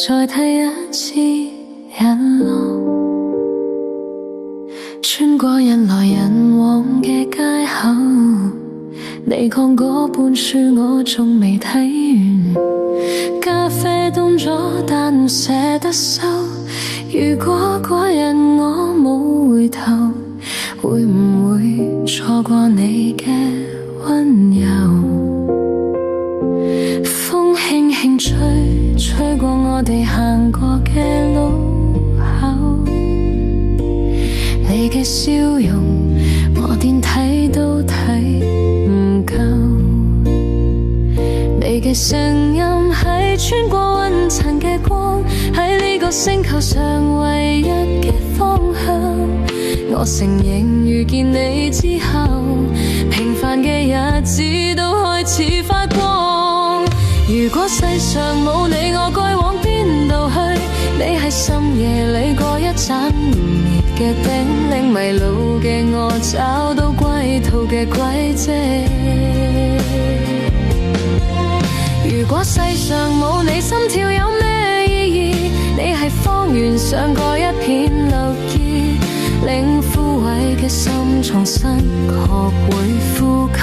再睇一次日落，穿過人來人往嘅街口，你講嗰本書我仲未睇完，咖啡凍咗但唔捨得收。如果嗰日我冇回頭，會唔會錯過你嘅溫柔？風輕輕吹，吹過我哋行過嘅路口，你嘅笑容我連睇都睇唔夠，你嘅聲音係穿過雲層嘅光，喺呢個星球上唯一嘅方向。我承認遇見你之後，平凡嘅日子都開始發光。如果世上冇你，我該往邊度去？你喺深夜裏過一盞滅嘅燈，令迷路嘅我找到歸途嘅軌跡。如果世上冇你，心跳有咩意義？你係荒原上過一片綠意，令枯萎嘅心重新學會呼吸。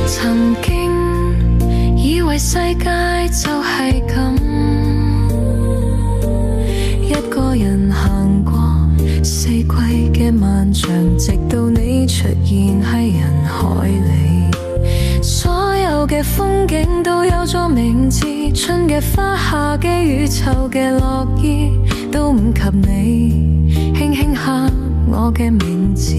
曾經以為世界就係咁，一個人行過四季嘅漫長，直到你出現喺人海裏。所有嘅風景都有咗名字，春嘅花，夏嘅雨，秋嘅落葉，都唔及你輕輕喊我嘅名字。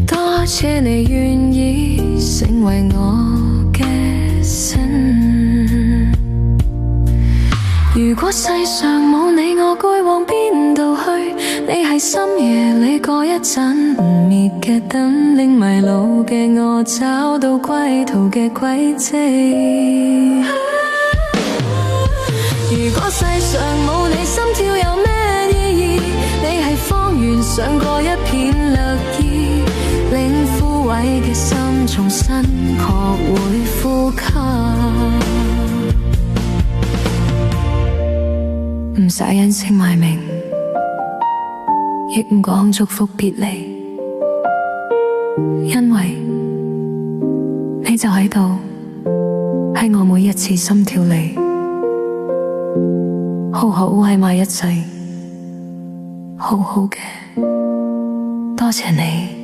多謝你願意成為我嘅神。如果世上冇你，我該往邊度去？你喺深夜裏過一盞唔滅嘅燈，令迷路嘅我找到歸途嘅軌跡。如果世上冇你，心跳有咩意義？你喺荒原上過一片綠意，令枯萎嘅心重新學會呼吸。唔使隱姓埋名，亦唔講祝福別離，因為你就喺度，喺我每一次心跳裏，好好喺埋一齊，好好嘅，多謝你。